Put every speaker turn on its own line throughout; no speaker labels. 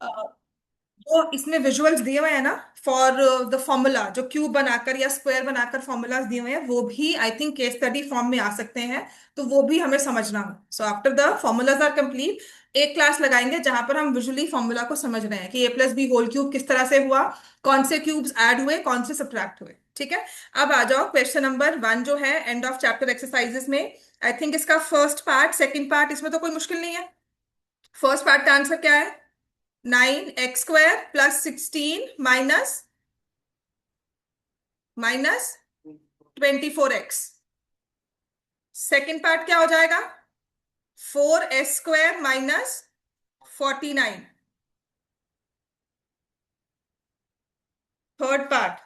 जो इसमें विजुअल्स दिए हुए हैं ना फॉर द फॉर्मूला, जो क्यूब बनाकर या स्क्वायर बनाकर फॉर्मूलाज दिए हुए हैं, वो भी I think case study form में आ सकते हैं। तो वो भी हमें समझना हो। So after the formulas are complete, एक क्लास लगाएंगे जहां पर हम विजुअली फॉर्मूला को समझ रहे हैं कि A+B होल क्यूब किस तरह से हुआ, कौन से क्यूब्स ऐड हुए, कौन से सब्ट्रैक्ट हुए। ठीक है। अब आ जाओ क्वेश्चन नंबर 1 जो है एंड ऑफ चैप्टर एक्सरसाइजेस में। आई थिंक इसका फर्स्ट पार्ट, सेकंड पार्ट, इसमें तो कोई मुश्किल नहीं है। फर्स्ट पार्ट का आंसर क्या है? 9x² plus 16 minus 24x। Second part क्या हो जाएगा? 4s² minus 49। थर्ड पार्ट,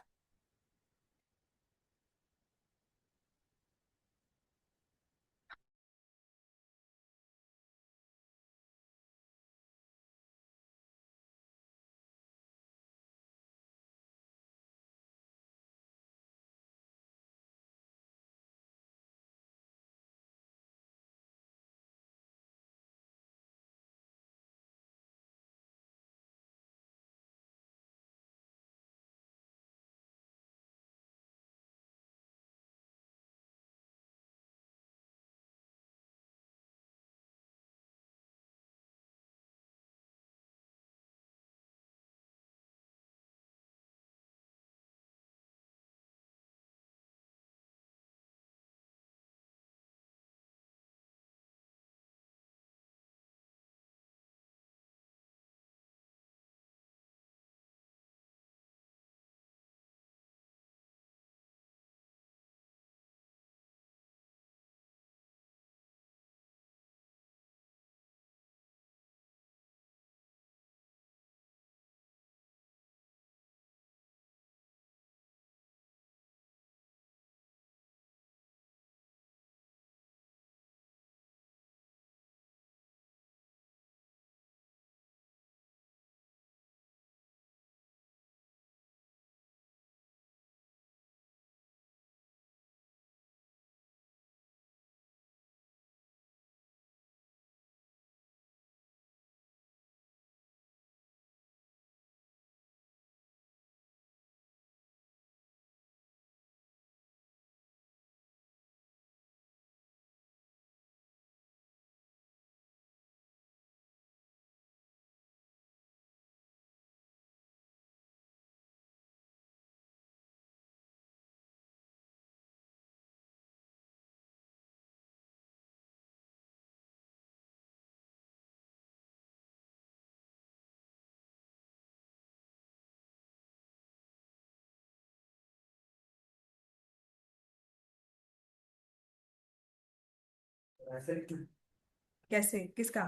कैसे, किसका?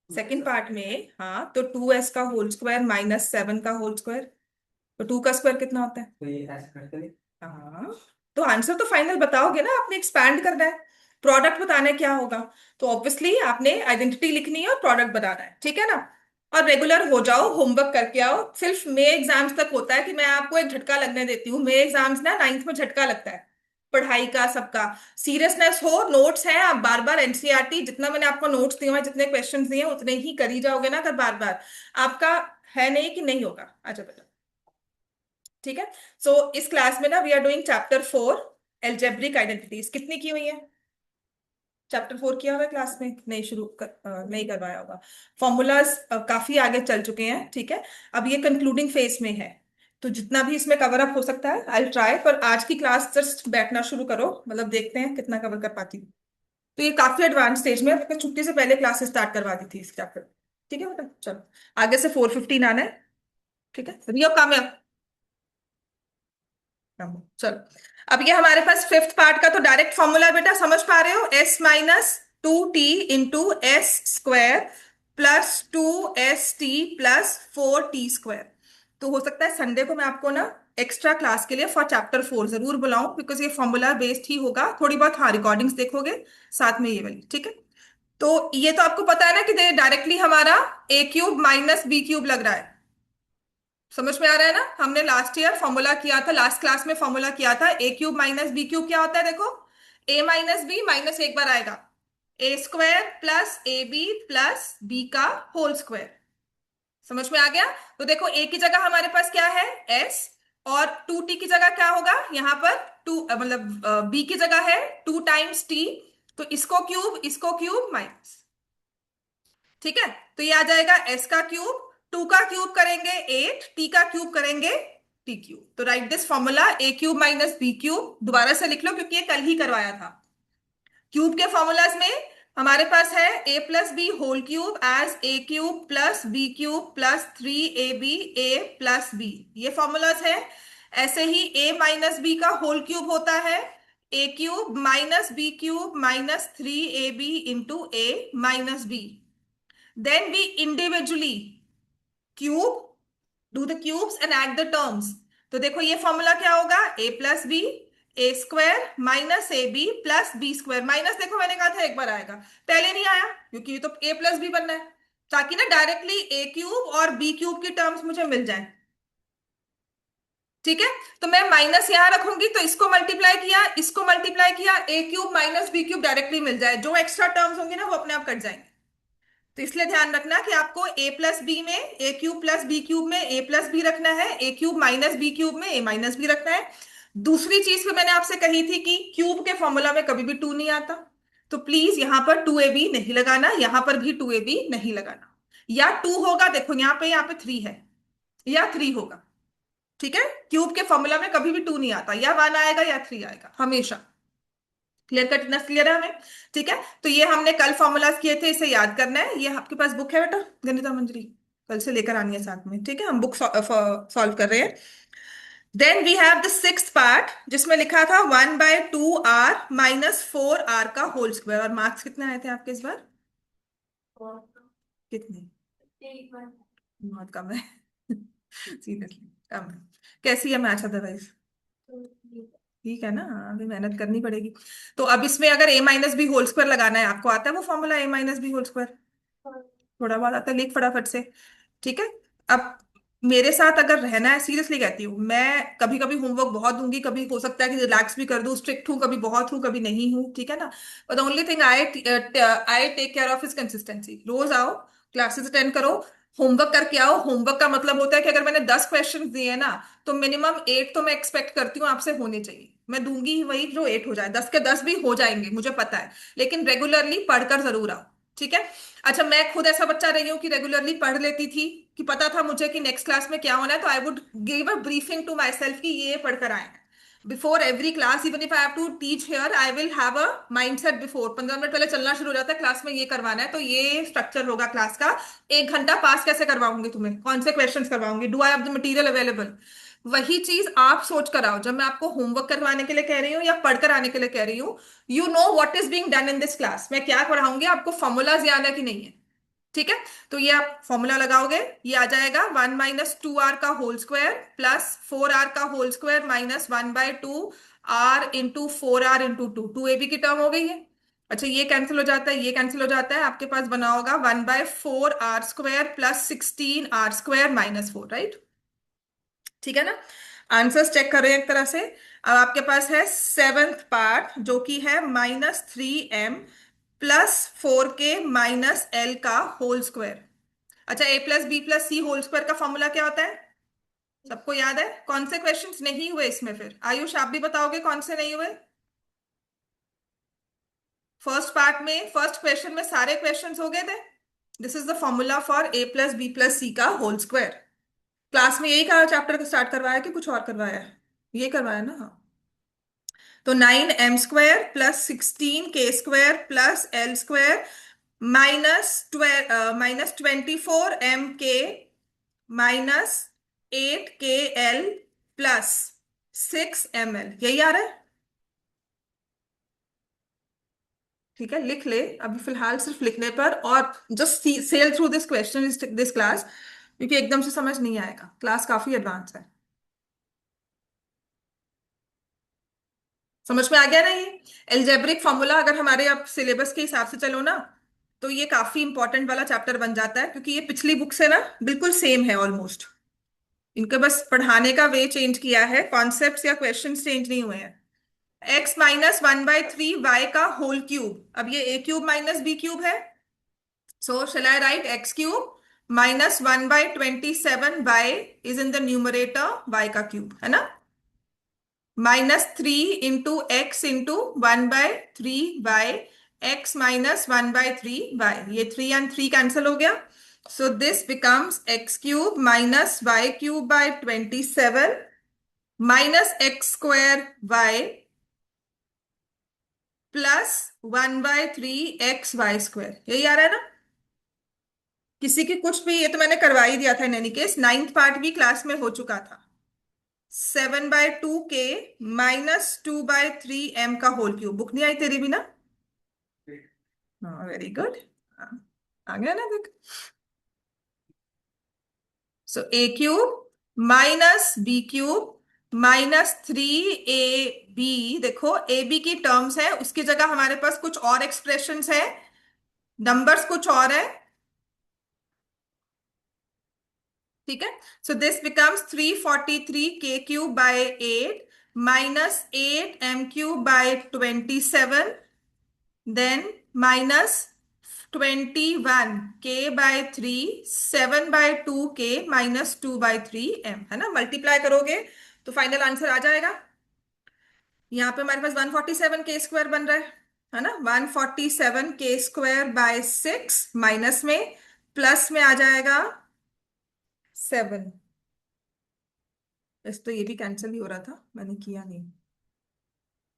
सेकंड पार्ट में, हाँ, तो 2s का होल स्क्वायर माइनस 7 का होल स्क्वायर। तो 2 का स्क्वायर कितना होता है? तो ये ऐसे करते हैं। हाँ। तो आंसर तो फाइनल बताओगे ना, आपने एक्सपैंड करना है, प्रोडक्ट बताना है क्या होगा। तो ऑब्वियसली आपने आइडेंटिटी लिखनी है और प्रोडक्ट बताना है, ठीक है ना। और रेगुलर हो जाओ, होमवर्क करके आओ। सिर्फ मे एग्जाम्स तक होता है कि मैं आपको एक झटका लगने देती हूँ। मे एग्जाम्स ना 9th में झटका लगता है, पढ़ाई का सबका। सीरियसनेस हो, नोट्स हैं, आप बार बार एनसीईआरटी जितना मैंने आपको नोट्स दिए हैं, जितने क्वेश्चंस दिए हैं, उतने ही करी जाओगे ना अगर बार बार। आपका है नहीं कि नहीं होगा। अच्छा बेटा, ठीक है। सो इस क्लास में ना we are doing chapter 4, algebraic identities. कितनी की हुई है? चैप्टर 4 किया हुआ है क्लास में? नहीं, नहीं करवाया होगा। फॉर्मूलाज काफी आगे चल चुके हैं, ठीक है। अब ये कंक्लूडिंग फेज में है, तो जितना भी इसमें कवर अप हो सकता है आई ट्राई। पर आज की क्लास जस्ट बैठना शुरू करो, मतलब देखते हैं कितना कवर कर पाती हूँ। तो ये काफी एडवांस स्टेज में है, मैंने छुट्टी से पहले क्लासेस स्टार्ट करवा दी थी इस चैप्टर। ठीक है बेटा, चलो आगे से 4:15 आना है। ठीक है, रियो कामयाब। चलो, अब ये हमारे पास फिफ्थ पार्ट का तो डायरेक्ट फॉर्मूला बेटा, समझ पा रहे हो? S-2t into S² plus 2ST+4t²। तो हो सकता है संडे को मैं आपको ना एक्स्ट्रा क्लास के लिए फॉर चैप्टर 4 जरूर बुलाऊं, बिकॉज ये फॉर्मूला बेस्ड ही होगा थोड़ी बहुत। हाँ, रिकॉर्डिंग्स देखोगे साथ में ये वाली, ठीक है। तो ये तो आपको पता है ना कि डायरेक्टली हमारा A³ माइनस B³ लग रहा है। समझ में आ रहा है ना? हमने लास्ट ईयर फॉर्मूला किया था, लास्ट क्लास में फॉर्मूला किया था। A³ माइनस B³ क्या होता है देखो, A माइनस बी माइनस एक बार आएगा, A² plus AB plus B का होल स्क्वायर। समझ में आ गया? तो देखो ए की जगह हमारे पास क्या है, एस, और 2t की जगह क्या होगा यहाँ पर, टू मतलब बी की जगह है 2 टाइम्स टी, तो इसको क्यूब माइनस, ठीक है? तो ये आ जाएगा एस का क्यूब, 2 का क्यूब करेंगे 8, टी का क्यूब करेंगे टी क्यूब। तो write this formula A cube minus B cube, दोबारा से लिख लो क्योंकि ये कल ही करवाया था। क्यूब के फॉर्मूलाज में हमारे पास है a plus B whole cube as a cube plus b cube plus 3ab a plus b, ये फॉर्मूलाज है। ऐसे ही ए माइनस बी का होल क्यूब होता है a cube minus B cube minus 3ab into A minus b. Then we individually cube, do the cubes and add the terms. तो देखो ये फॉर्मूला क्या होगा, a plus b a square minus a B plus B square, minus देखो मैंने कहा था एक बार आएगा, पहले नहीं आया क्योंकि ये तो ए प्लस बी बनना है, ताकि ना डायरेक्टली ए क्यूब और बी क्यूब की टर्म्स मुझे मिल जाए, ठीक है? तो मैं माइनस यहां रखूंगी तो इसको मल्टीप्लाई किया, इसको मल्टीप्लाई किया, a cube minus B cube directly मिल जाए, जो एक्स्ट्रा टर्म्स होंगे ना वो अपने आप कट जाएंगे। तो इसलिए ध्यान रखना कि आपको ए प्लस बी में ए क्यूब प्लस बी क्यूब में ए प्लस बी रखना है, a cube minus B cube में ए माइनस बी रखना है। दूसरी चीज भी मैंने आपसे कही थी कि क्यूब के फॉर्मूला में कभी भी 2 नहीं आता, तो प्लीज यहां पर 2ab नहीं लगाना, यहां पर भी 2ab नहीं लगाना, या 2 होगा, देखो यहाँ पे 3 है, या 3 होगा, ठीक है? क्यूब के फॉर्मूला में कभी भी 2 नहीं आता, या 1 आएगा या 3 आएगा हमेशा। क्लियर कटनेस क्लियर है हमें? ठीक है, तो ये हमने कल फॉर्मूलाज किए थे, इसे याद करना है। ये आपके पास बुक है बेटा, गणिता मंजरी, कल से लेकर आनी है साथ में, ठीक है? हम बुक सॉल्व कर रहे हैं। Then we have the sixth part जिसमें लिखा था 1/2r माइनस 4r का होल स्क्वायर, और मार्क्स कितने आए थे आपके इस बार? कितने? बहुत कम है। सीरियसली कम है। कैसी है मैथ्स अदरवाइज? ठीक है ना, अभी मेहनत करनी पड़ेगी। तो अब इसमें अगर ए माइनस बी होल स्क्वायर लगाना है, आपको आता है वो फॉर्मूला ए माइनस बी होल स्क्वायर? थोड़ा बहुत आता है, लिख फटाफट से, ठीक है? अब मेरे साथ अगर रहना है, सीरियसली कहती हूँ, मैं कभी कभी होमवर्क बहुत दूंगी, कभी हो सकता है कि रिलैक्स भी कर दूं, स्ट्रिक्ट हूँ, कभी बहुत हूँ, कभी नहीं हूँ, ठीक है ना? But the only thing I take care of is consistency. रोज आओ, क्लासेस अटेंड करो, होमवर्क करके आओ। होमवर्क का मतलब होता है कि अगर मैंने 10 क्वेश्चन दिए ना, तो मिनिमम 8 तो मैं एक्सपेक्ट करती हूँ आपसे होने चाहिए। मैं दूंगी ही वही जो 8 हो जाए, 10 के 10 भी हो जाएंगे मुझे पता है, लेकिन रेगुलरली पढ़कर जरूर आओ, ठीक है? अच्छा, मैं खुद ऐसा बच्चा रही हूँ कि रेगुलरली पढ़ लेती थी, कि पता था मुझे कि नेक्स्ट क्लास में क्या होना है, तो I would give a briefing to myself कि ये पढ़कर आए हैं before every class. Even if I have to teach here, I will have a mindset before, 15 minute पहले चलना शुरू हो जाता है, क्लास में ये करवाना है, तो ये स्ट्रक्चर होगा क्लास का। 1 घंटा पास कैसे करवाऊंगी तुम्हें, कौन से क्वेश्चन करवाऊंगी, do I have the material available? वही चीज आप सोच कर आओ जब मैं आपको होमवर्क करवाने के लिए कह रही हूँ या पढ़कर आने के लिए कह रही हूँ। You know what is being done in this class, मैं क्या पढ़ाऊंगी, आपको फॉर्मूलाज याद है कि नहीं है? ठीक है, तो ये आप फॉर्मूला लगाओगे, ये आ जाएगा 1 - 2r का होल स्क्वायर प्लस 4r का whole square minus 1/2r into 4r into 2ab की टर्म हो गई है। अच्छा, ये कैंसिल हो जाता है, ये कैंसिल हो जाता है, आपके पास बना होगा 1/4r² plus 16r² minus 4, right? ठीक है ना? आंसर्स चेक कर रहे हैं एक तरह से। अब आपके पास है सेवेंथ पार्ट जो कि है -3m plus 4k minus l का होल स्क्वायर। अच्छा, a plus B plus C whole square का फॉर्मूला क्या होता है? सबको याद है? कौन से क्वेश्चंस नहीं हुए इसमें फिर? आयुष आप भी बताओगे कौन से नहीं हुए? फर्स्ट पार्ट में, फर्स्ट क्वेश्चन में सारे क्वेश्चंस हो गए थे। This is the formula for a plus B plus c का होल स्क्वायर। क्लास में यही कहा, चैप्टर स्टार्ट करवाया कि कुछ और करवाया है? ये करवाया ना, हाँ। तो 9m² plus 16k² plus l² -24m k minus 8kl plus 6ml, यही आ रहा है? ठीक है, लिख ले अभी फिलहाल, सिर्फ लिखने पर, और just sell through this question this class, क्योंकि एकदम से समझ नहीं आएगा, क्लास काफी एडवांस है। समझ में आ गया ना? ये एल्जेब्रिक फॉर्मूला अगर हमारे अब सिलेबस के हिसाब से चलो ना, तो ये काफी इंपॉर्टेंट वाला चैप्टर बन जाता है, क्योंकि ये पिछली बुक से ना बिल्कुल सेम है ऑलमोस्ट। इनका बस पढ़ाने का वे चेंज किया है, कॉन्सेप्ट्स या क्वेश्चंस चेंज नहीं हुए हैं। x - 1/3 y का होल क्यूब, अब ये a cube minus B cube है, so shall I write x³ -1/27 y is in the numerator, y का क्यूब है ना, -3 × x × 1/3y, x -1/3y, ये 3 and 3 कैंसिल हो गया, so this becomes x³ -y³/27 -x² y +1/3 xy², यही आ रहा है ना। किसी की कुछ भी, ये तो मैंने करवा ही दिया था in any case, ninth part भी क्लास में हो चुका था। 7/2 k -2/3 m का होल क्यूब, बुक नहीं आई तेरी भी ना। हाँ वेरी गुड, आ गया ना देख। सो a³ -b³ -3ab, देखो ab की टर्म्स है, उसकी जगह हमारे पास कुछ और एक्सप्रेशंस है, नंबर्स कुछ और है, ठीक है। So this becomes 343 k³/8 -8 m³/27, then -21 k/3 7/2 k -2/3 m, है ना। मल्टीप्लाई करोगे तो फाइनल आंसर आ जाएगा। यहाँ पे हमारे पास 147 k² बन रहा है ना, 147 k²/6 माइनस में, प्लस में आ जाएगा 7, इस तो ये भी कैंसिल ही हो रहा था, मैंने किया नहीं,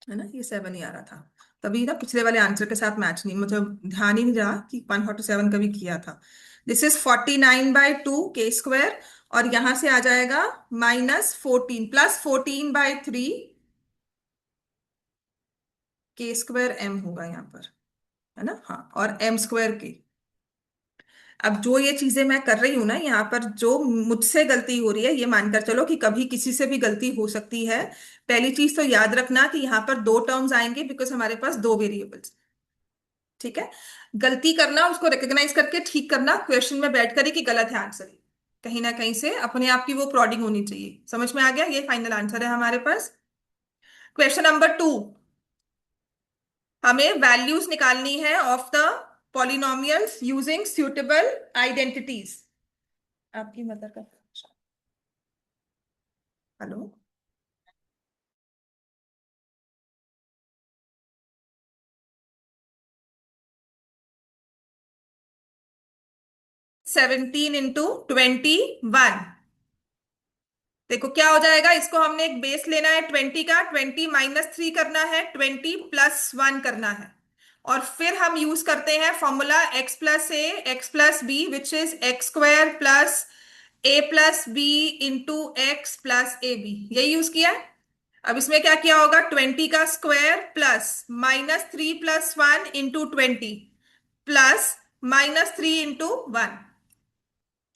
है ना, ये 7 ही आ रहा था, तभी ना पिछले वाले आंसर के साथ मैच नहीं, मुझे ध्यान ही नहीं रहा कि 147 कभी किया था। दिस इज 49/2 k², और यहां से आ जाएगा -14 +14/3 k² m होगा यहाँ पर, है ना, हाँ, और m² k। अब जो ये चीजें मैं कर रही हूं ना यहाँ पर, जो मुझसे गलती हो रही है, ये मानकर चलो कि कभी किसी से भी गलती हो सकती है। पहली चीज तो याद रखना कि यहाँ पर दो टर्म्स आएंगे, बिकॉज हमारे पास दो वेरिएबल्स, ठीक है। गलती करना, उसको रिकॉग्नाइज करके ठीक करना, क्वेश्चन में बैठ कर ही कि गलत है आंसर, कहीं ना कहीं से अपने आप की वो प्लॉटिंग होनी चाहिए, समझ में आ गया, ये फाइनल आंसर है हमारे पास। क्वेश्चन नंबर 2, हमें वैल्यूज निकालनी है of the polynomials using suitable identities. आपकी मदर का, हेलो, 17 × 21, देखो क्या हो जाएगा, इसको हमने एक बेस लेना है 20 का, 20 -3 करना है, 20 +1 करना है, और फिर हम यूज करते हैं formula x+a x+b which is x² +a+b × x+ab, यही यूज किया है। अब इसमें क्या किया होगा, 20 का स्क्वायर प्लस -3 + 1 × 20 प्लस -3 × 1,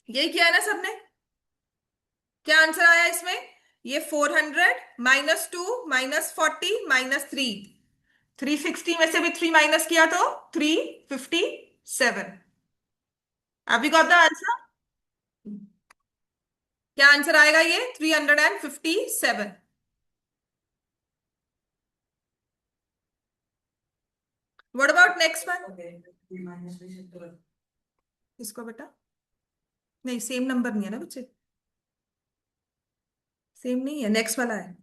यही किया है ना सबने। क्या आंसर आया इसमें, ये 400 -2 -40 -3, 360 में से भी 3 माइनस किया तो 357। अभी गॉट द आंसर, क्या आंसर आएगा, ये 357। व्हाट अबाउट नेक्स्ट वन, इसको बेटा, नहीं सेम नंबर नहीं है ना बच्चे, सेम नहीं है, नेक्स्ट वाला है।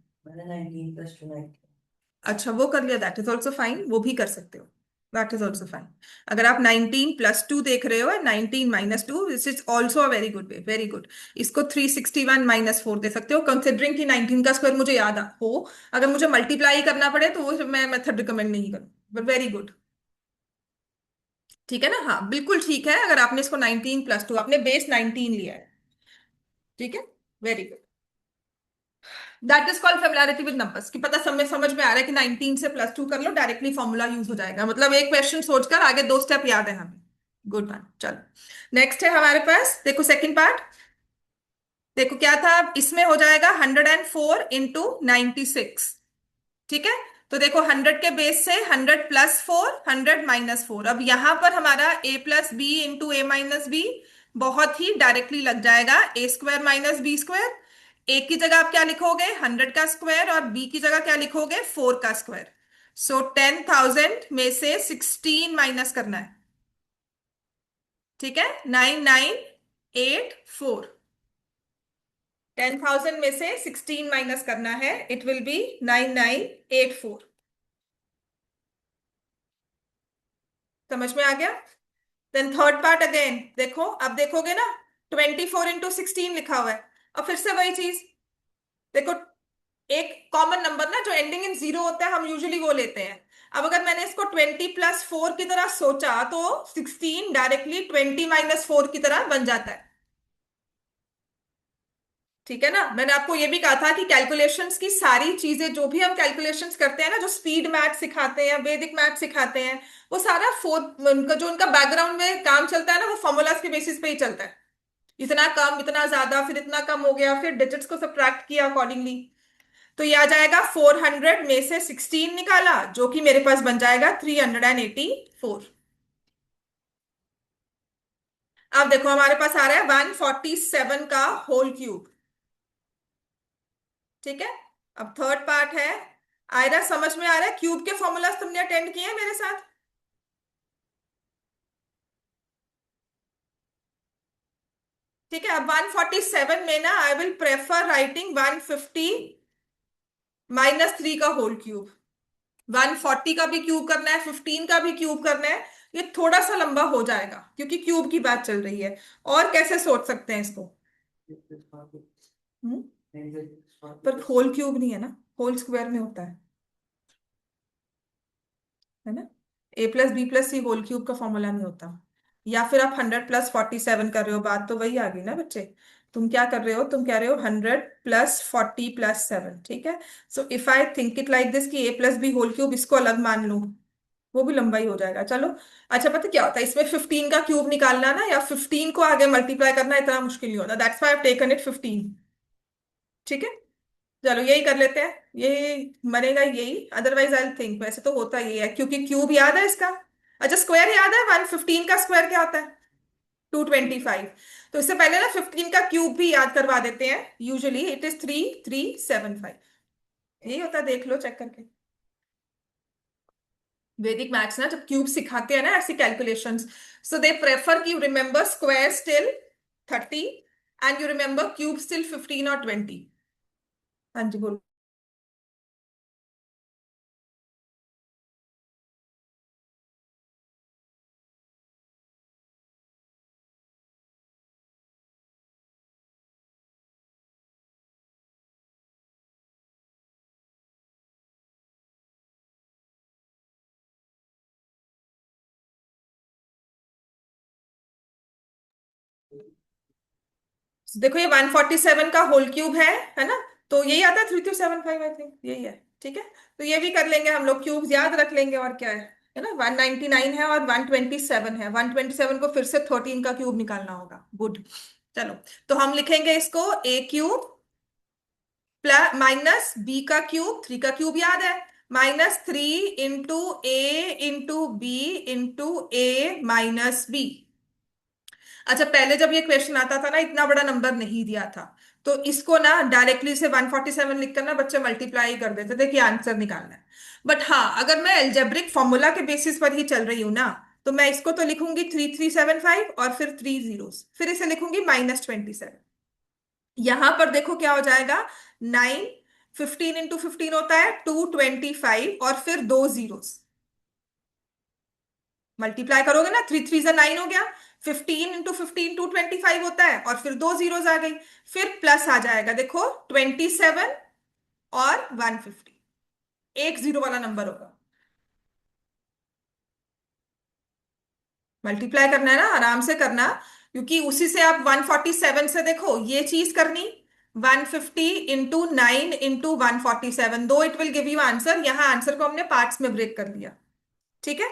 अच्छा वो कर लिया, दैट इज ऑल्सो फाइन, वो भी कर सकते हो, दैट इज ऑल्सो फाइन। अगर आप 19 + 2 देख रहे हो, 19 - 2, this is also a very good way, very good. इसको 361 -4 दे सकते हो, कंसिडरिंग कि 19 का स्क्वायर मुझे याद हो, अगर मुझे मल्टीप्लाई करना पड़े तो वो मैं मेथड रिकमेंड नहीं करूँ, बट वेरी गुड, ठीक है ना, हाँ बिल्कुल ठीक है। अगर आपने इसको 19 + 2, आपने बेस 19 लिया है, ठीक है, very good. That is called familiarity with numbers, कि पता समझ समझ में आ रहा है कि 19 से +2 कर लो, डायरेक्टली फॉर्मूला यूज हो जाएगा, मतलब एक क्वेश्चन सोचकर आगे दो स्टेप याद है हमें। गुड मैन, चलो नेक्स्ट है हमारे पास, देखो सेकंड पार्ट, देखो क्या था, इसमें हो जाएगा 104 × 96, ठीक है। तो देखो 100 के बेस से 100 +4, 100 -4, अब यहां पर हमारा a+b × a−b बहुत ही डायरेक्टली लग जाएगा, a² - b²। ए की जगह आप क्या लिखोगे, 100 का स्क्वायर, और बी की जगह क्या लिखोगे, 4 का स्क्वायर। सो 10,000 में से 16 माइनस करना है, ठीक है, 99 16,984। 10,000 में से 16 माइनस करना है, इट विल बी 9,984। समझ में आ गया? देन थर्ड पार्ट अगेन देखो, अब देखोगे ना, 24 into 16 लिखा हुआ है। अब फिर से वही चीज देखो, एक कॉमन नंबर ना जो एंडिंग इन जीरो होता है, हम यूजुअली वो लेते हैं। अब अगर मैंने इसको 20+4 की तरह सोचा तो 16 डायरेक्टली 20-4 की तरह बन जाता है। ठीक है ना? मैंने आपको ये भी कहा था कि कैलकुलेशंस की सारी चीजें, जो भी हम कैलकुलेशंस करते हैं ना, जो स्पीड मैथ सिखाते हैं, वैदिक मैथ सिखाते हैं, वो सारा उनका जो उनका बैकग्राउंड में काम चलता है ना, वो फॉर्मूलाज के बेसिस पे ही चलता है। इतना कम, इतना ज्यादा, फिर इतना कम हो गया, फिर डिजिट्स को सब्ट्रैक्ट किया अकॉर्डिंगली। तो ये आ जाएगा 400 में से 16 निकाला, जो कि मेरे पास बन जाएगा 384। अब देखो हमारे पास आ रहा है 147 का होल क्यूब। ठीक है। अब थर्ड पार्ट है। आयरा समझ में आ रहा है? क्यूब के फॉर्मूलाज तुमने अटेंड किए हैं मेरे साथ? ठीक है। अब 147 में ना आई विल प्रेफर राइटिंग 150-3 का होल क्यूब। 140 का भी क्यूब करना है, 15 का भी क्यूब करना है। ये थोड़ा सा लंबा हो जाएगा क्योंकि क्यूब की बात चल रही है। और कैसे सोच सकते हैं इसको? हम्म? पर होल क्यूब नहीं है ना, होल स्क्वायर में होता है ना? A+B+C होल क्यूब का फॉर्मूला नहीं होता। या फिर आप 100+47 कर रहे हो, बात तो वही आ गई ना बच्चे। तुम क्या कर रहे हो? तुम कह रहे हो 100+40+7। ठीक है। So if I think it like this कि A+B होल क्यूब, इसको अलग मान लूं, वो भी लंबा ही हो जाएगा। चलो। अच्छा, पता क्या होता है इसमें? 15 का क्यूब निकालना ना, या 15 को आगे मल्टीप्लाई करना इतना मुश्किल नहीं होता। That's why I have taken it 15। ठीक है। चलो यही कर लेते हैं, ये बनेगा यही। अदरवाइज आई थिंक वैसे तो होता ही है, क्योंकि क्यूब याद है इसका। अच्छा, स्क्वायर याद है? 115 का स्क्वायर क्या होता है? 225। तो इससे पहले ना 15 का क्यूब भी याद करवा देते हैं। Usually it is 3375। यही होता है, देख लो चेक करके। वैदिक मैथ्स ना जब क्यूब सिखाते हैं ना, ऐसी कैलकुलेशंस, सो दे प्रेफर कि you remember square still 30 and you remember cube still 15 और 20। हाँ जी बोलो। देखो ये 147 का होल क्यूब है ना? तो यही आता है 3275, आई थिंक यही है। ठीक है। तो ये भी कर लेंगे हम लोग, क्यूब्स याद रख लेंगे और क्या है ना? 199 है और 127 है। 127 को फिर से 13 का क्यूब निकालना होगा। गुड। चलो। तो हम लिखेंगे इसको A³ प्लस माइनस बी का क्यूब, 3 का क्यूब याद है, -3 into A into B into A-B। अच्छा, पहले जब ये क्वेश्चन आता था ना, इतना बड़ा नंबर नहीं दिया था, तो इसको ना डायरेक्टली से 147 लिखकर ना बच्चे मल्टीप्लाई कर देते थे कि आंसर निकालना है। बट हाँ, अगर मैं एल्जेब्रिक फॉर्मूला के बेसिस पर ही चल रही हूँ ना, तो मैं इसको तो लिखूंगी 3375 और फिर 3 जीरोस, फिर इसे लिखूंगी -27। यहां पर देखो क्या हो जाएगा। 9, 15 into 15 होता है 225 और फिर 2 जीरोस। मल्टीप्लाई करोगे ना, 3 3 9 हो गया। 15 into 15 225 होता है और फिर 2 जीरोस आ गई। फिर प्लस आ जाएगा, देखो 27 और 150। एक जीरो वाला नंबर होगा। मल्टीप्लाई करना है ना, आराम से करना, क्योंकि उसी से आप 147 से देखो ये चीज करनी। 150 into 9 into 147, दो it will give you answer. यहाँ आंसर को हमने पार्ट्स में ब्रेक कर दिया। ठीक है।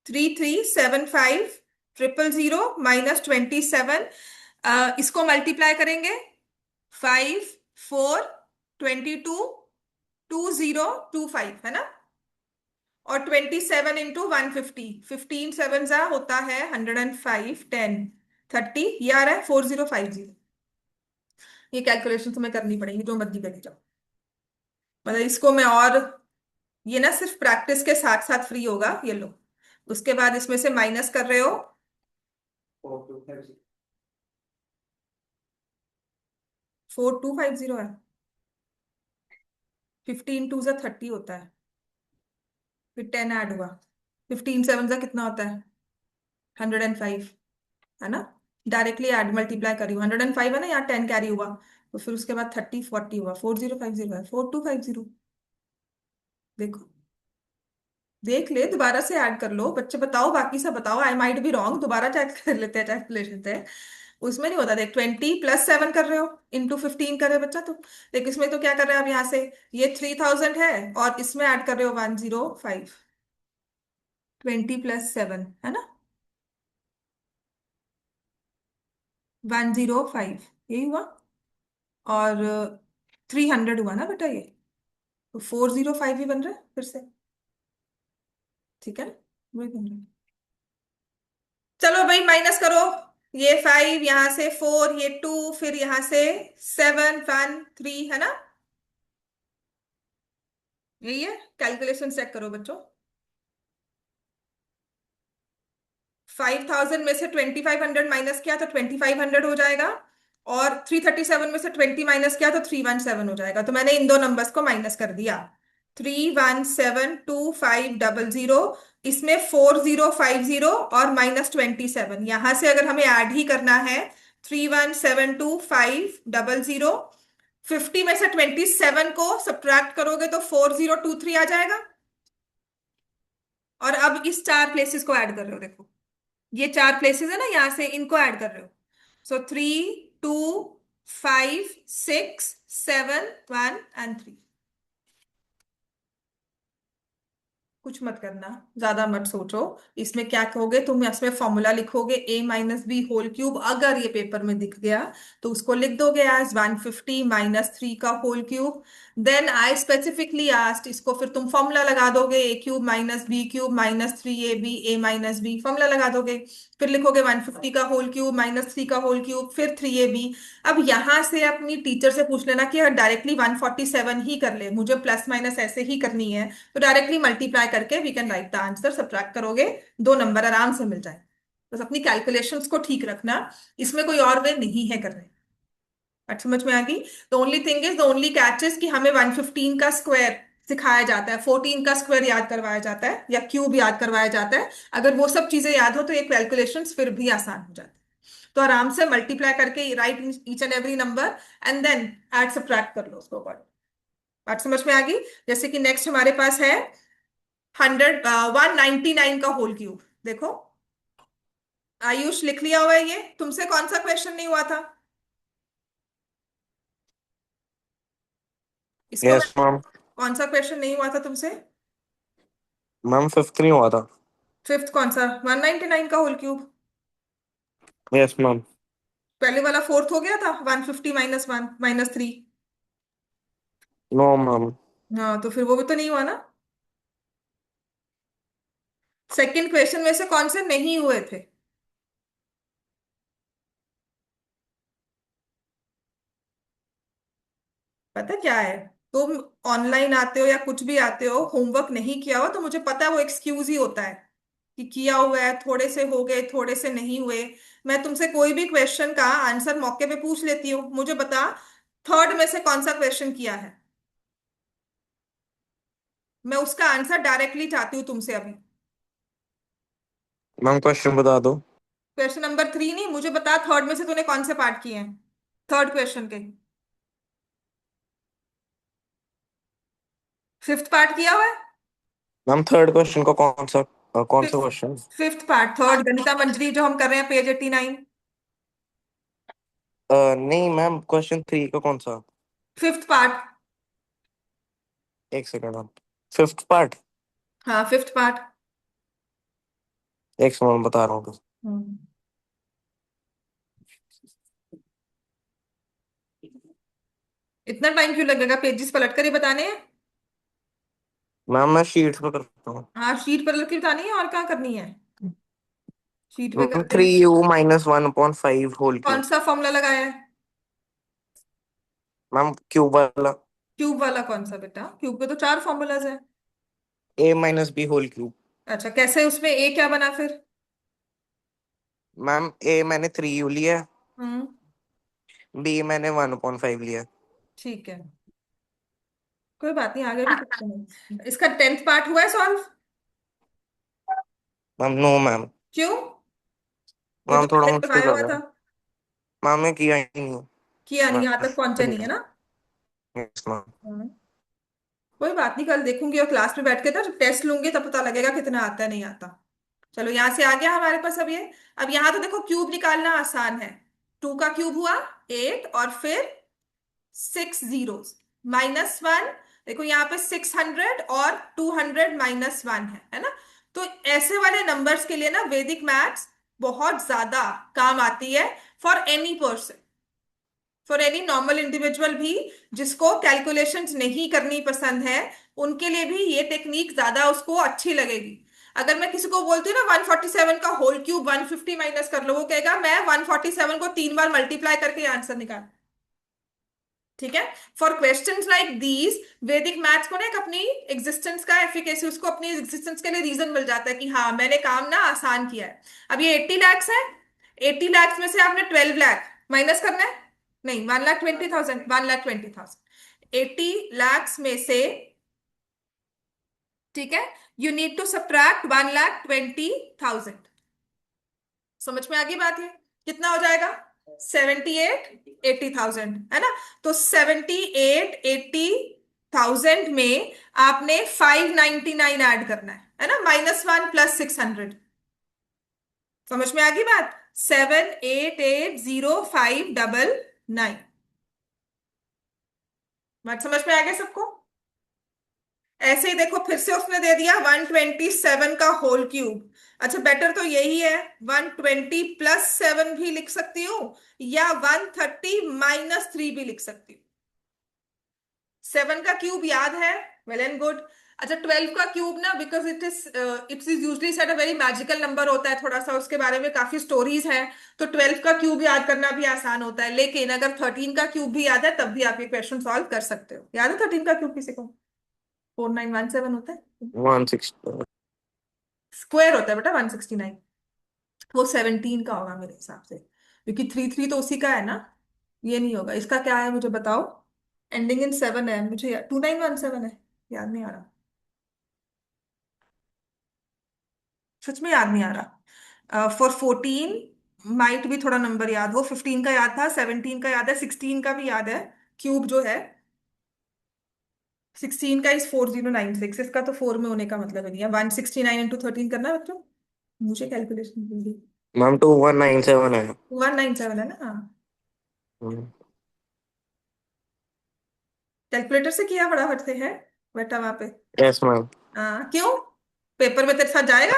3375 000 -27। इसको मल्टीप्लाई करेंगे। 5 4 22 2025 है ना? और 27 into 150, 15 7 जा होता है 105, 10 30, ये आ रहा है 4050। ये कैलकुलेशन तुम्हें करनी पड़ेगी, जो मर्जी करी जाओ। मतलब इसको मैं और, ये ना सिर्फ प्रैक्टिस के साथ साथ फ्री होगा, ये लो। उसके बाद इसमें से माइनस कर रहे हो। 4250 है। 15 2 सा 30 होता है, फिर 10 ऐड हुआ, 15 7 सा कितना होता है? 105, है ना? डायरेक्टली ऐड मल्टीप्लाई करी हूँ, 105 है ना, यहाँ 10 कैरी हुआ, तो फिर उसके बाद 30 40 हुआ, 4050 है, 4250। देखो, देख ले, दोबारा से ऐड कर लो बच्चे, बताओ, बाकी सब बताओ, आई माइट बी रॉन्ग, दोबारा चेक कर लेते हैं, चेक ले लेते हैं। उसमें नहीं होता, देख 20 + 7 कर रहे हो, × 15 कर रहे हो बच्चा तुम। देख इसमें तो क्या कर रहे हो अब यहाँ से, ये 3000 है, और इसमें ऐड कर रहे हो 105, 20 + 7 है ना, 105, यही हुआ। और 300 हुआ ना बेटा ये, तो 405 ही बन रहा है फिर से, ठीक है ना, वही बन रहा है। चलो भाई माइनस करो, ये 5, यहां से 4, ये 2, फिर यहां से 7 1 3, है ना, यही है। कैलकुलेशन चेक करो बच्चों, 5000 में से 2500 माइनस किया तो 2500 हो जाएगा, और 337 में से 20 माइनस किया तो 317 हो जाएगा, तो मैंने इन दो नंबर्स को माइनस कर दिया। 317250, इसमें 4050 और -27, यहां से अगर हमें ऐड ही करना है, 317250, 50 में से 27 को सब्ट्रैक्ट करोगे तो 4023 आ जाएगा। और अब इस चार प्लेसेस को ऐड कर रहे हो, देखो ये चार प्लेसेस है ना, यहां से इनको ऐड कर रहे हो, सो 3 2 5 6 7 1 एंड 3। कुछ मत करना, ज्यादा मत सोचो, इसमें क्या कहोगे तुम, इसमें फॉर्मूला लिखोगे a - b होल क्यूब, अगर ये पेपर में दिख गया तो उसको लिख दोगे एज 150 -3 का whole cube. Then I specifically asked, इसको फिर तुम फॉर्मूला लगा दोगे, a³ - b³ -3ab, a - b formula लगा दोगे, फिर लिखोगे 150 का होल क्यूब -3 का होल क्यूब, फिर 3ab। अब यहां से अपनी टीचर से पूछ लेना कि अगर डायरेक्टली 147 ही कर ले, मुझे प्लस माइनस ऐसे ही करनी है, तो डायरेक्टली मल्टीप्लाई करके we can write the answer, subtract करोगे, दो नंबर आराम से मिल जाए। बस अपनी कैलकुलेशंस को ठीक रखना, इसमें कोई और वे नहीं है करने। बात समझ में आ गई? The only thing is, the only catch is कि हमें 115 का स्क्वायर सिखाया जाता है, 14 का स्क्वायर याद करवाया जाता है, या क्यूब याद करवाया जाता है। अगर वो सब चीजें याद हो तो ये कैलकुलेशंस फिर भी आसान हो जाती है। तो आराम से मल्टीप्लाई करके write each and every number, and then add subtract कर लो उसको। बात समझ में आ गई? जैसे कि नेक्स्ट हमारे पास है 199 का होल क्यूब, देखो आयुष लिख लिया हुआ है, ये तुमसे कौन सा क्वेश्चन नहीं हुआ था इसको
यस मैम।
कौन सा क्वेश्चन नहीं हुआ था तुमसे?
मैम फिफ्थ नहीं हुआ था।
फिफ्थ कौन सा, 199 का होल क्यूब?
Yes ma'am.
पहले वाला फोर्थ हो गया था, 150 -1 -3।
No ma'am.
हाँ, तो फिर वो भी तो नहीं हुआ ना। सेकंड क्वेश्चन में से कौन से नहीं हुए थे? पता क्या है, तुम ऑनलाइन आते हो या कुछ भी आते हो, होमवर्क नहीं किया हो, तो मुझे पता है वो एक्सक्यूज ही होता है कि किया हुआ है, थोड़े से हो गए, थोड़े से नहीं हुए। मैं तुमसे कोई भी क्वेश्चन का आंसर मौके पे पूछ लेती हूँ, मुझे बता थर्ड में से कौन सा क्वेश्चन किया है, मैं उसका आंसर डायरेक्टली चाहती हूँ तुमसे अभी।
मैम क्वेश्चन बता दो।
क्वेश्चन नंबर 3 नहीं, मुझे बता थर्ड में से तूने कौन से पार्ट किए हैं, थर्ड क्वेश्चन के। फिफ्थ पार्ट किया हुआ है?
मैम थर्ड क्वेश्चन का कौन सा
fifth
question?
Fifth part, third Ganita Manjari जो हम कर रहे हैं, पेज 89।
नहीं मैम, क्वेश्चन थ्री का कौन सा?
Fifth part.
एक सेकंड मैम। Fifth part.
हाँ, फिफ्थ पार्ट।
एक सेकंड बता रहा हूँ।
हम्म। इतना टाइम क्यों लगेगा, पेजेस पलट कर ही बताने हैं?
मैम मैं शीट पे करता हूँ।
हाँ, शीट पर लग के बतानी है, और क्या करनी है, शीट पे
मैम
करते
थ्री
हैं।
यू -1/5 होल
कौन
क्यूब।
सा फॉर्मूला लगाया है?
मैम क्यूब वाला।
क्यूब वाला कौन सा बेटा, क्यूब के तो चार फॉर्मूलाज है।
a - b whole cube.
अच्छा, कैसे, उसमें ए क्या बना फिर?
मैम मैंने 3u लिया है।
हम्म।
बी मैंने 1/5 लिया।
ठीक है, कोई बात नहीं, आगे भी क्वेश्चन है। इसका 10th पार्ट हुआ है सॉल्व?
Ma'am no ma'am.
क्यों? ये तो
मैम थोड़ा
पहले
मुश्किल
करवाया
लग
हुआ
रहा
था।
है। मैम ने किया ही नहीं।
किया नहीं, यहाँ तक पहुंचे नहीं है
मैम।
ना?
Yes ma'am.
हाँ। कोई बात नहीं, कल देखूंगी और क्लास में बैठ के तो टेस्ट लूंगी, तब पता लगेगा कितना आता है नहीं आता। चलो, यहां से आ गया हमारे पास अब ये। अब यहाँ तो देखो क्यूब निकालना आसान है। 2 का क्यूब हुआ 8, और फिर 6 zeros -1। देखो यहाँ पे 600 और 200 -1 है ना? तो ऐसे वाले नंबर्स के लिए ना वैदिक मैथ्स बहुत ज्यादा काम आती है। For any person, for any normal individual भी जिसको कैलकुलेशंस नहीं करनी पसंद है, उनके लिए भी ये टेक्निक ज्यादा उसको अच्छी लगेगी। अगर मैं किसी को बोलती हूँ ना 147 का होल क्यूब 150 माइनस कर लो, वो कहेगा मैं 147 को 3 बार मल्टीप्लाई करके आंसर निकाल। ठीक है। फॉर क्वेश्चंस लाइक दीज, वैदिक मैथ्स को ना एक अपनी एग्जिस्टेंस का एफिकेसी, उसको अपनी एग्जिस्टेंस के लिए रीजन मिल जाता है कि हाँ मैंने काम ना आसान किया है। अब ये 80 lakhs है। 80 lakhs में से आपने 12 लाख माइनस करना है। नहीं, 1,20,000, 1,20,000। 80 lakhs में से, ठीक है, यू नीड टू सब्ट्रैक्ट 1,20,000। समझ में आ गई बात? है कितना हो जाएगा? 78,80,000, है ना? तो 78,80,000 में आपने 599 ऐड करना है ना? -1 +600। समझ में आ गई बात? 78,80,599। बात समझ में आ गया सबको? ऐसे ही देखो, फिर से उसने दे दिया 127 का होल क्यूब। अच्छा, बेटर तो यही है, 120 +7 भी लिख सकती हूँ, या 130 -3 भी लिख सकती हूँ। 7 का क्यूब याद है? Well and good. अच्छा, 12 का क्यूब ना, because it is usually set a very magical number होता है, थोड़ा सा उसके बारे में काफी स्टोरीज हैं। तो 12 का क्यूब याद करना भी आसान होता है, लेकिन अगर 13 का क्यूब भी याद है तब भी आप ये क्वेश्चन सॉल्व कर सकते हो। याद है 13 का क्यूब किसी को? 4917 होता है।
160।
स्क्वायर होता है बेटा 169। वो 17 का होगा मेरे हिसाब से, क्योंकि 3 3 तो उसी का है ना। ये नहीं होगा, इसका क्या है मुझे बताओ? एंडिंग इन 7 है, मुझे 2917 है। याद नहीं आ रहा, सच में याद नहीं आ रहा। फॉर 14 माइट भी थोड़ा नंबर याद हो, 15 का याद था, 17 का याद है, 16 का भी याद है। क्यूब जो है 16 का इस 4096, इसका तो 4 में होने का मतलब ही नहीं है। 169 × 13 करना है बच्चों, मुझे कैलकुलेशन भूल गई।
मैम 2197 है।
197 है ना? हाँ।
हम्म।
कैलकुलेटर से किया फटाफट से है बेटा वहां पे?
Yes ma'am.
हाँ, क्यों? पेपर में तेरे साथ जाएगा?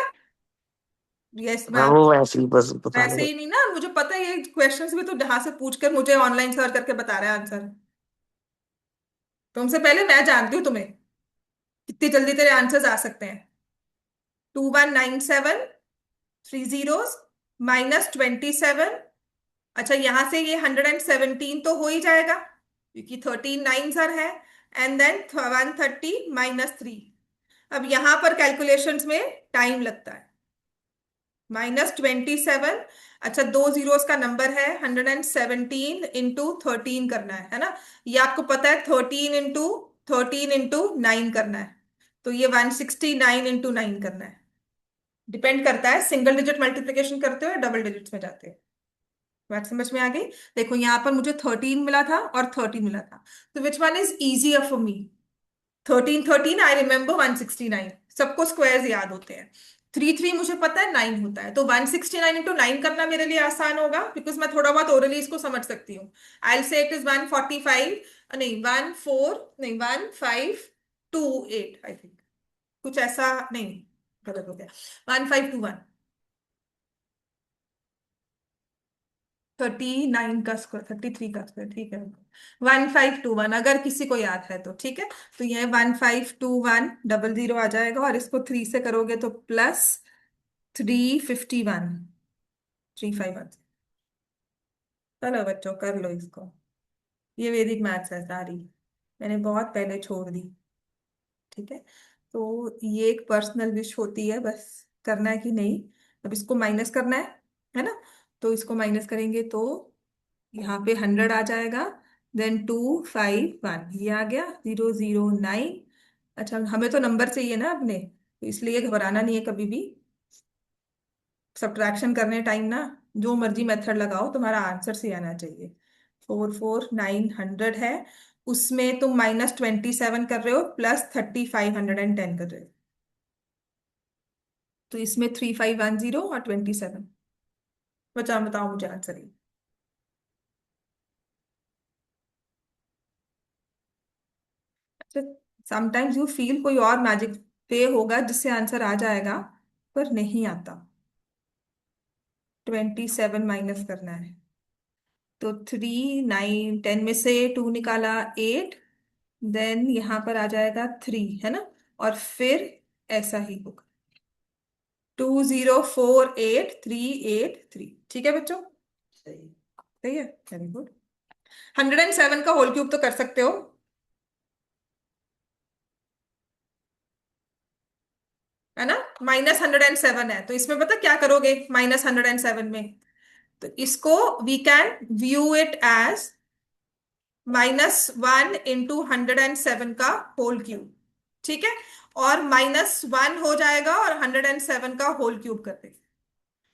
Yes
ma'am
ma'am.
वो वैसे ही बस बताने
वैसे
का।
ही नहीं ना, मुझे पता है ये क्वेश्चंस भी तो जहां से पूछ कर मुझे ऑनलाइन सर्च करके बता रहा है आंसर। तुमसे पहले मैं जानती हूँ तुम्हें, कितनी जल्दी तेरे आंसर्स आ सकते हैं। 2197, 3 zeros -27। अच्छा, यहां से ये 117 तो हो ही जाएगा, क्योंकि 13 9s है। And then 130 -3। अब यहां पर कैलकुलेशंस में टाइम लगता है। -27। अच्छा, 2 zeros का नंबर है, 117 × 13 करना है ना? ये आपको पता है, 13 × 9 करना है। तो ये 169 × 9 करना है। डिपेंड करता है सिंगल डिजिट मल्टीप्लिकेशन करते हो या डबल डिजिट्स में जाते हो। बात समझ में आ गई? देखो यहाँ पर मुझे 13 मिला था और 30 मिला था, तो which one is easier for me? 13 13, I remember 169, सबको स्क्वायर्स याद होते हैं। 3 3 मुझे पता है 9 होता है, तो 169 × 9 करना मेरे लिए आसान होगा, बिकॉज मैं थोड़ा बहुत ओरली इसको समझ सकती हूँ। आई से इट इज 145, नहीं 14, नहीं 1528, आई थिंक, कुछ ऐसा। नहीं, गलत हो गया। 1521। 39 का स्क्वायर, 33 का स्क्वायर, ठीक है। 1521, अगर किसी को याद है तो ठीक है। तो ये 1521 00 आ जाएगा, और इसको 3 से करोगे तो +351, 351। चलो बच्चों, कर लो इसको। ये वैदिक मैथ्स है सारी, मैंने बहुत पहले छोड़ दी। ठीक है। तो ये एक पर्सनल विश होती है, बस करना है कि नहीं। अब इसको माइनस करना है ना? तो इसको माइनस करेंगे तो यहाँ पे 100 आ जाएगा, देन 251 ये आ गया, 009। अच्छा, हमें तो नंबर चाहिए ना अपने, तो इसलिए घबराना नहीं है कभी भी। सब्ट्रैक्शन करने टाइम ना जो मर्जी मेथड लगाओ, तुम्हारा आंसर से आना चाहिए। 44900 है, उसमें तुम -27 कर रहे हो, +3510 कर रहे हो, तो इसमें 3510 और 27 बचा। बताओ मुझे आंसर ये। अच्छा, समटाइम्स यू फील कोई और मैजिक पे होगा जिससे आंसर आ जाएगा, पर नहीं आता। 27 माइनस करना है, तो 3 9 10 में से 2 निकाला, 8, देन यहाँ पर आ जाएगा 3, है ना, और फिर ऐसा ही होगा, 2048 383। ठीक है बच्चों, सही, सही है, वेरी गुड। 107 का होल क्यूब तो कर सकते हो, है ना। -107 है, तो इसमें पता क्या करोगे -107 में, तो इसको we can view it as -1 × 107 का होल क्यूब। ठीक है, और -1 हो जाएगा और 107 का होल क्यूब कर देंगे,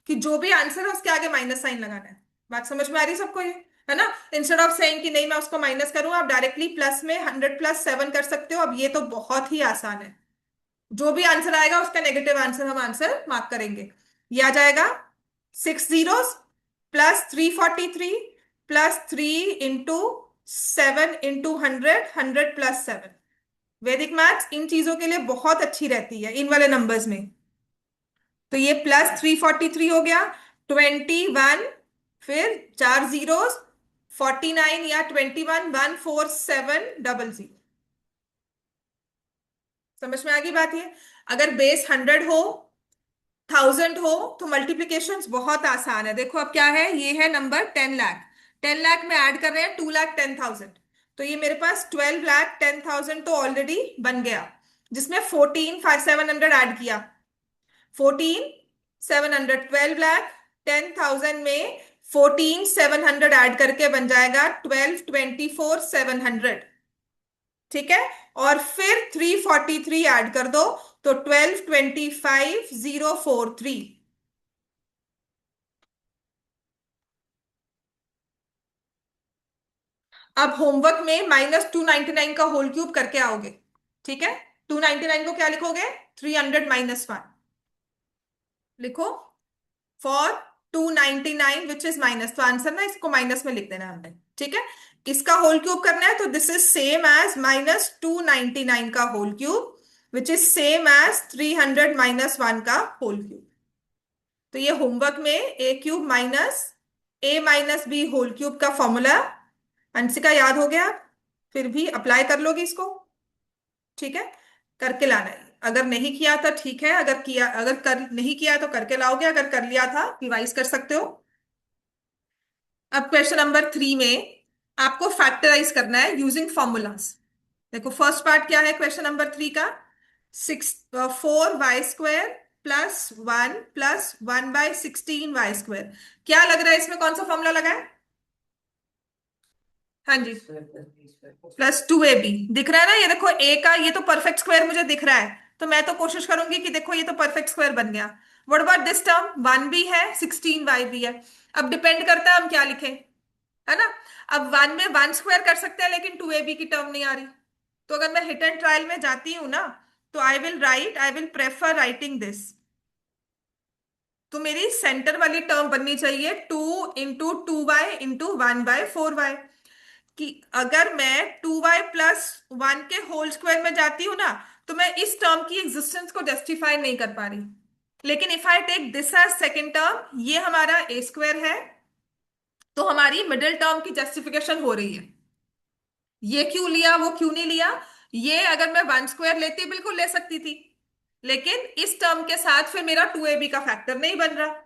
कि जो भी आंसर है उसके आगे माइनस साइन लगाना है। बात समझ में आ रही है सबको ये, है ना। इंस्टेड ऑफ सेइंग कि नहीं मैं उसको माइनस करूं, आप डायरेक्टली प्लस में 100 + 7 कर सकते हो। अब ये तो बहुत ही आसान है, जो भी आंसर आएगा उसका नेगेटिव आंसर हम आंसर मार्क करेंगे। ये आ जाएगा 6 zeros +343 +3 × 7 × 100 100 + 7। वैदिक मैथ्स इन चीजों के लिए बहुत अच्छी रहती है, इन वाले नंबर्स में। तो ये +343 हो गया, 21, फिर 4 zeros, 49 या 21 14700। समझ में आ गई बात ये। अगर बेस 100 हो, 1000 हो, तो मल्टीप्लीकेशन बहुत आसान है। देखो अब क्या है, ये है नंबर 10 लाख, 10 लाख में ऐड कर रहे हैं 2,10,000, तो ये मेरे पास 12,10,000 तो ऑलरेडी बन गया, जिसमें 14,700 ऐड किया। 14,700, 12,10,000 में 14,700 ऐड करके बन जाएगा 12,24,700। ठीक है, और फिर 343 ऐड कर दो, तो 12,25,043। अब होमवर्क में -299 का होल क्यूब करके आओगे। ठीक है, 299 को क्या लिखोगे, 300 - 1 लिखो, फॉर 299 विच इज माइनस, तो आंसर ना इसको माइनस में लिख देना हमने। ठीक है, इसका होल क्यूब करना है, तो दिस इज सेम एज -299 का whole cube, which is same as 300 - 1 का होल क्यूब। तो ये होमवर्क में a³ - a - b whole cube का फॉर्मूला अंशिका याद हो गया, फिर भी अप्लाई कर लोगे इसको। ठीक है, करके लाना है, अगर नहीं किया था ठीक है, अगर किया, अगर कर नहीं किया तो करके लाओगे, अगर कर लिया था रिवाइज कर सकते हो। अब क्वेश्चन नंबर 3 में आपको फैक्टराइज करना है यूजिंग फॉर्मूलाज। देखो फर्स्ट पार्ट क्या है क्वेश्चन नंबर 3 का, 4y² +1 +1/16y²। क्या लग रहा है इसमें, कौन सा फॉर्मूला लगा है। हाँ जी, +2ab दिख रहा है ना, ये देखो a का ये तो परफेक्ट स्क्वायर मुझे दिख रहा है, तो मैं तो कोशिश करूंगी कि देखो ये तो परफेक्ट स्क्वायर बन गया। व्हाट अबाउट दिस टर्म, 1 भी है 16y भी है। अब डिपेंड करता है हम क्या लिखें, है ना। अब 1 में 1 स्क्वायर कर सकते हैं, लेकिन 2ab की टर्म नहीं आ रही, तो अगर मैं हिट एंड ट्रायल में जाती हूँ ना, तो I will prefer writing this. तो मेरी सेंटर वाली टर्म बननी चाहिए 2 × 2y × 1/4y, कि अगर मैं 2y + 1 के होल स्क्वायर में जाती हूं ना, तो मैं इस टर्म की एग्जिस्टेंस को जस्टिफाई नहीं कर पा रही। लेकिन if I take this as second term, ये हमारा a² है, तो हमारी मिडिल टर्म की जस्टिफिकेशन हो रही है। ये क्यों लिया, वो क्यों नहीं लिया, ये अगर मैं 1² लेती बिल्कुल ले सकती थी, लेकिन इस टर्म के साथ फिर मेरा 2ab का फैक्टर नहीं बन रहा।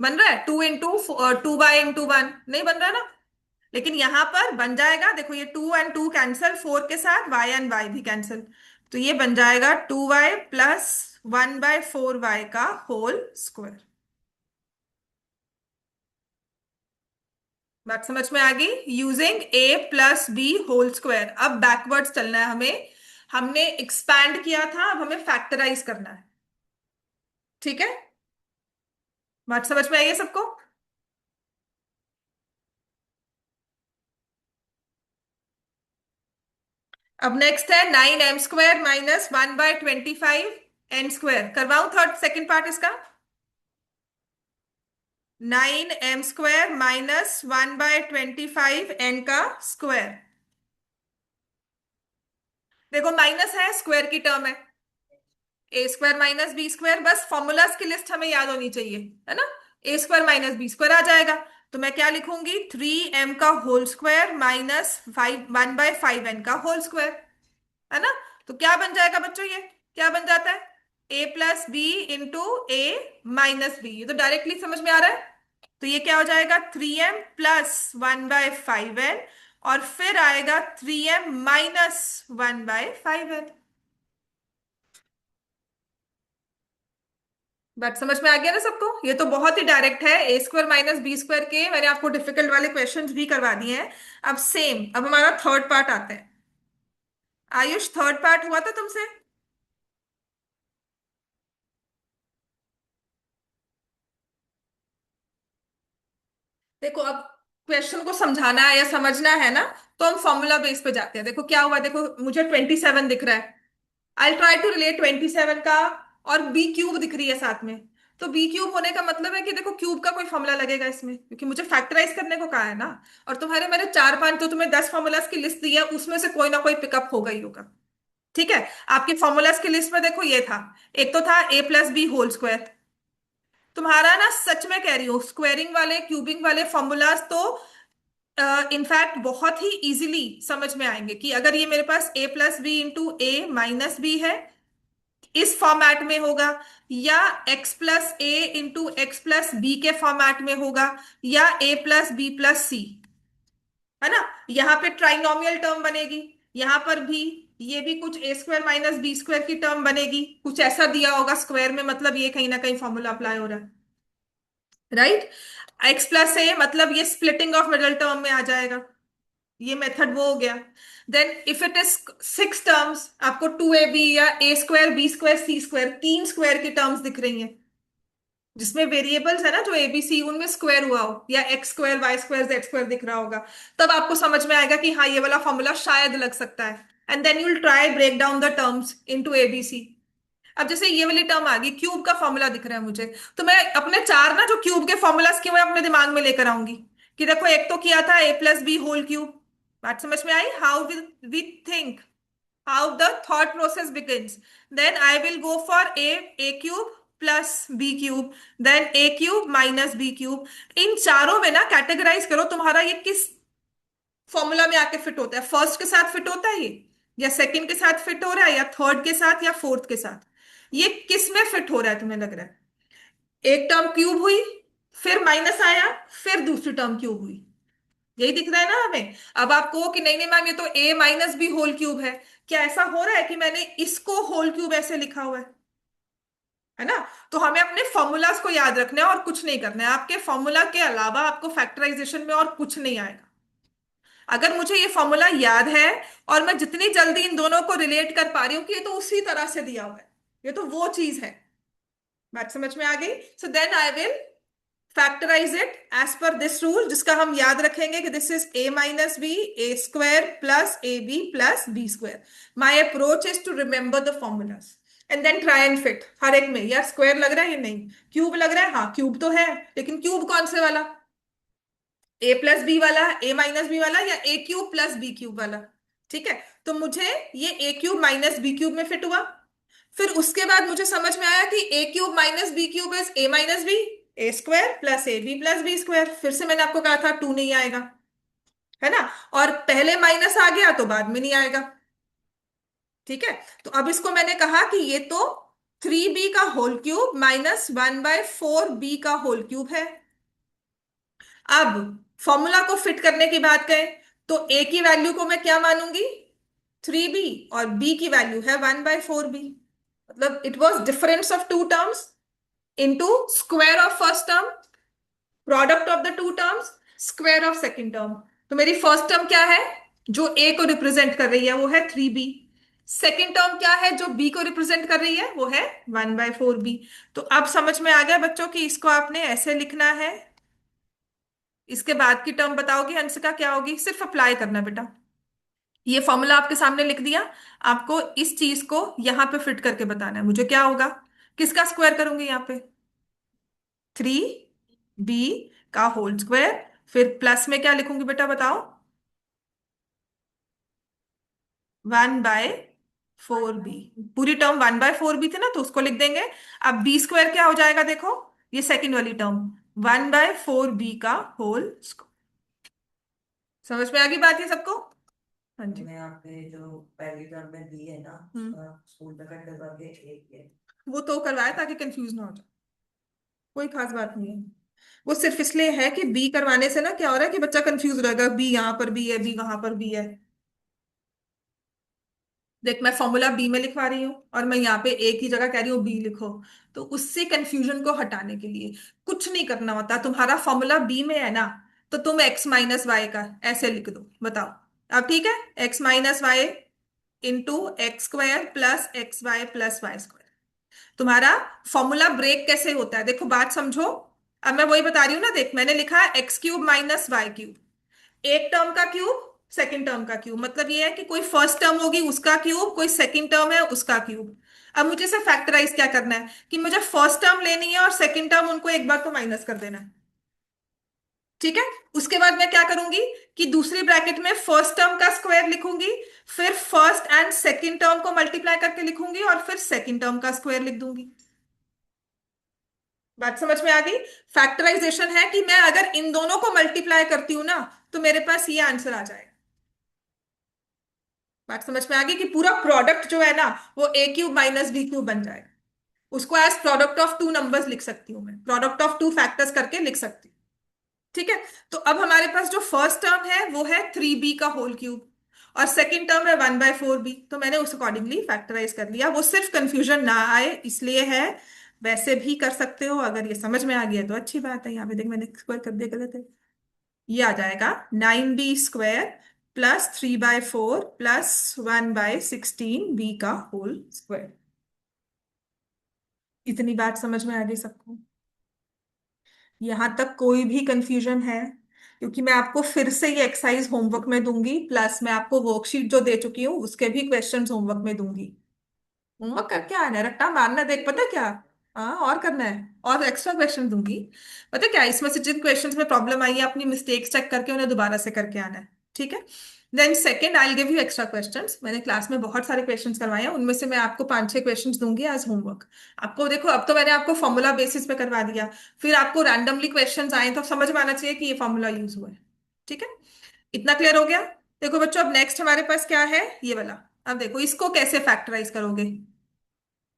बन रहा है 2 × 2y × 1 नहीं बन रहा ना, लेकिन यहां पर बन जाएगा। देखो ये 2 और 2 कैंसिल, 4 के साथ y और y भी कैंसिल, तो ये बन जाएगा 2y + 1/4y का होल स्क्वायर। बात समझ में आ गई? Using A plus B whole square. अब बैकवर्ड्स चलना है हमें। हमने एक्सपैंड किया था, अब हमें फैक्टराइज करना है। ठीक है, बात समझ में आई है सबको? अब नेक्स्ट है 9m² माइनस 1/25 n²। करवाऊं थर्ड सेकंड पार्ट इसका? 9m² माइनस 1/25 n का स्क्वायर। देखो माइनस है, स्क्वायर की टर्म है। a² माइनस b², बस फॉर्मूलाज की लिस्ट हमें याद होनी चाहिए, है ना? a² माइनस b² आ जाएगा। तो मैं क्या लिखूंगी? 3m का होल स्क्वायर माइनस 1/5n का होल स्क्वायर, है ना? तो क्या बन जाएगा बच्चों? ये क्या बन जाता है? a plus B into A minus B. ये तो डायरेक्टली समझ में आ रहा है। तो ये क्या हो जाएगा? 3m प्लस 1/5n, और फिर आएगा 3m माइनस 1/5n। बात समझ में आ गया ना सबको? ये तो बहुत ही डायरेक्ट है। a² माइनस b² के मैंने आपको डिफिकल्ट वाले क्वेश्चंस भी करवा दिए हैं। अब सेम, अब हमारा थर्ड पार्ट आता है। आयुष, थर्ड पार्ट हुआ था तुमसे? देखो अब क्वेश्चन को समझाना है या समझना है ना, तो हम फॉर्मूला बेस पे जाते हैं। देखो क्या हुआ, देखो मुझे 27 दिख रहा है। आई ट्राई टू रिलेट 27 का, और b³ दिख रही है साथ में। तो b³ होने का मतलब है कि देखो क्यूब का कोई फॉर्मूला लगेगा इसमें, क्योंकि मुझे फैक्टराइज करने को कहा है ना। और तुम्हारे मैंने 4-5, तो तुम्हें 10 फॉर्मूलाज की लिस्ट दी है, उसमें से कोई ना कोई पिकअप होगा ही होगा। ठीक है, आपकी फॉर्मूलाज की लिस्ट में देखो ये था। एक तो था a plus B whole square. तुम्हारा ना, सच में कह रही हूँ, स्क्वेयरिंग वाले क्यूबिंग वाले फॉर्मूलाज तो इनफैक्ट बहुत ही इजीली समझ में आएंगे। कि अगर ये मेरे पास a plus B into A minus B है, इस फॉर्मेट में होगा, या x plus A into X plus B के फॉर्मेट में होगा, या a plus B plus C, है ना? यहाँ पे ट्राइनोमियल टर्म बनेगी, यहाँ पर भी ये भी कुछ a² माइनस b² की टर्म बनेगी, कुछ ऐसा दिया होगा स्क्वायर में, मतलब ये कहीं ना कहीं फॉर्मूला अप्लाई हो रहा है, राइट? x प्लस ए मतलब ये स्प्लिटिंग ऑफ मिडल टर्म में आ जाएगा। ये मेथड वो हो गया। Then if it is 6 terms, आपको 2ab या a² b² c², 3 स्क्वायर की टर्म्स दिख रही हैं, जिसमें वेरिएबल्स है ना जो एबीसी, उनमें स्क्वायर हुआ हो, या x² y² z² दिख रहा होगा, तब आपको समझ में आएगा कि हाँ ये वाला फॉर्मूला शायद लग सकता है। And then you will try break down the terms into A B C. अब जैसे ये वाली टर्म आ गई, क्यूब का फॉर्मूला दिख रहा है मुझे, तो मैं अपने चार ना जो क्यूब के फॉर्मूलाज किए हुए हैं, अपने दिमाग में लेकर आऊंगी। कि देखो एक तो किया था a plus B whole cube. बात समझ में आई? How will we think, how the thought process begins. Then I will go for a cube plus b cube, then a cube minus b cube। इन चारों में ना कैटेगराइज करो, तुम्हारा ये किस फॉर्मूला में आके फिट होता है। फर्स्ट के साथ फिट होता है ये, या सेकंड के साथ फिट हो रहा है, या थर्ड के साथ, या फोर्थ के साथ। ये किस में फिट हो रहा है तुम्हें लग रहा है? एक टर्म क्यूब हुई, फिर माइनस आया, फिर दूसरी टर्म क्यूब हुई। यही दिख रहा है ना हमें? अब आप कहो कि नहीं नहीं मैम, ये तो a minus B whole cube है। क्या ऐसा हो रहा है कि मैंने इसको होल क्यूब ऐसे लिखा हुआ है ना? तो हमें अपने फॉर्मूलाज को याद रखना है और कुछ नहीं करना है। आपके फॉर्मूला के अलावा आपको फैक्टराइजेशन में और कुछ नहीं आएगा। अगर मुझे ये फॉर्मूला याद है, और मैं जितनी जल्दी इन दोनों को रिलेट कर पा रही हूँ कि ये तो उसी तरह से दिया हुआ है, ये तो वो चीज है। बात समझ में आ गई? So then I will factorize it as per this rule, जिसका हम याद रखेंगे कि this is a minus B a² plus A B plus b²। My approach is to remember the formulas and then try and fit हर एक में। यार square लग रहा है, ये नहीं क्यूब लग रहा है, हाँ क्यूब तो है, लेकिन क्यूब कौन से वाला? a प्लस बी वाला, a माइनस बी वाला, या a³ प्लस b³ वाला? ठीक है, तो मुझे ये a³ माइनस b³ में फिट हुआ। फिर उसके बाद मुझे समझ में आया कि a³ minus b³ is a minus B, a² plus A B plus b²। फिर से मैंने आपको कहा था 2 नहीं आएगा, है ना? और पहले माइनस आ गया तो बाद में नहीं आएगा। ठीक है, तो अब इसको मैंने कहा कि ये तो 3b का होल क्यूब माइनस 1/4b का होल क्यूब है। अब फॉर्मूला को फिट करने की बात करें, तो a की वैल्यू को मैं क्या मानूंगी? 3b, और b की वैल्यू है 1/4b। मतलब it was difference of two terms into square of first term, product of the two terms, square of second term. तो मेरी फर्स्ट टर्म क्या है जो ए को रिप्रेजेंट कर रही है, वो है 3b। सेकेंड टर्म क्या है जो बी को रिप्रेजेंट कर रही है, वो है 1/4b। तो अब समझ में आ गया बच्चों कि इसको आपने ऐसे लिखना है। इसके बाद की टर्म बताओगी हंसिका क्या होगी, सिर्फ अप्लाई करना बेटा। ये फॉर्मूला आपके सामने लिख दिया, आपको इस चीज को यहां पे फिट करके बताना है मुझे क्या होगा। किसका स्क्वायर करूंगी यहाँ पे, 3b का होल स्क्वायर, फिर प्लस में क्या लिखूंगी बेटा बताओ, 1/4b। पूरी टर्म 1/4b थी ना तो उसको लिख देंगे। अब बी स्क्वायर क्या हो जाएगा देखो, ये सेकंड वाली टर्म, 1/4b का होल स्क्वायर। समझ में आ गई बात ये सबको। हाँ जी।
मैं आपने जो पहली टर्म में दी है ना, स्कूल में करके करके एक है।
वो तो करवाया ताकि कंफ्यूज ना हो जाए, कोई खास बात नहीं है। वो सिर्फ इसलिए है कि बी करवाने से ना क्या हो रहा है कि बच्चा कंफ्यूज रहेगा, बी यहाँ पर भी है, बी वहां पर भी है। देख मैं फॉर्मूला बी में लिखवा रही हूँ और मैं यहाँ पे ए की जगह कह रही हूँ बी लिखो। तो उससे कंफ्यूजन को हटाने के लिए कुछ नहीं करना होता, तुम्हारा फॉर्मूला बी में है ना, तो तुम एक्स माइनस वाई का ऐसे लिख दो, बताओ। अब ठीक है, X minus Y into X square plus X Y plus Y square. तुम्हारा फॉर्मूला ब्रेक कैसे होता है देखो, बात समझो। अब मैं वही बता रही हूँ ना, देख मैंने लिखा है X cube minus Y cube, एक टर्म का क्यूब सेकंड टर्म का क्यूब, मतलब ये है कि कोई फर्स्ट टर्म होगी उसका क्यूब, कोई सेकंड टर्म है उसका क्यूब। अब मुझे इसे फैक्टराइज क्या करना है कि मुझे फर्स्ट टर्म लेनी है और सेकंड टर्म उनको एक बार तो माइनस कर देना है। ठीक है, उसके बाद मैं क्या करूंगी कि दूसरी ब्रैकेट में फर्स्ट टर्म का स्क्वायर लिखूंगी, फिर फर्स्ट एंड सेकंड टर्म को मल्टीप्लाई करके लिखूंगी और फिर सेकंड टर्म का स्क्वायर लिख दूंगी। बात समझ में आ गई। फैक्टराइजेशन है कि मैं अगर इन दोनों को मल्टीप्लाई करती हूं ना तो मेरे पास ये आंसर आ जाएगा। बात समझ में आ गई कि पूरा प्रोडक्ट जो है ना वो A cube minus B cube बन जाएगा। उसको as product of two numbers लिख सकती हूँ, मैं प्रोडक्ट ऑफ टू फैक्टर्स करके लिख सकती हूँ। ठीक है, तो अब हमारे पास जो फर्स्ट टर्म है वो है 3b का होल क्यूब और सेकंड टर्म है 1/4b, तो मैंने उस अकॉर्डिंगली फैक्टराइज कर लिया, वो सिर्फ कंफ्यूजन ना आए इसलिए है। वैसे भी कर सकते हो, अगर ये समझ में आ गया तो अच्छी बात है। यहाँ पे देख मैंने स्क्वायर कर दिया, गलत है। ये आ जाएगा 9b² प्लस 3/4 प्लस 1/16 b का होल स्क्वायर। इतनी बात समझ में आ गई सबको, यहां तक कोई भी कंफ्यूजन है? क्योंकि मैं आपको फिर से ये एक्सरसाइज होमवर्क में दूंगी, प्लस मैं आपको वर्कशीट जो दे चुकी हूँ उसके भी क्वेश्चंस होमवर्क में दूंगी। होमवर्क करके आना है, रट्टा मारना, देख पता है क्या। हाँ और करना है, और एक्स्ट्रा क्वेश्चन दूंगी। पता है क्या, इसमें से जिन क्वेश्चंस में प्रॉब्लम आई है अपनी मिस्टेक्स चेक करके उन्हें दोबारा से करके आना है। ठीक है, then second I give you extra questions. मैंने क्लास में बहुत सारे क्वेश्चंस करवाए हैं, उनमें से मैं आपको 5-6 क्वेश्चंस दूंगी एज होमवर्क। आपको देखो अब तो मैंने आपको फॉर्मूला बेसिस पे करवा दिया, फिर आपको रैंडमली क्वेश्चंस आए तो समझ में आना चाहिए कि ये फॉर्मूला यूज हुआ है। ठीक है, इतना क्लियर हो गया। देखो बच्चों अब नेक्स्ट हमारे पास क्या है, ये वाला। अब देखो इसको कैसे फैक्टराइज करोगे,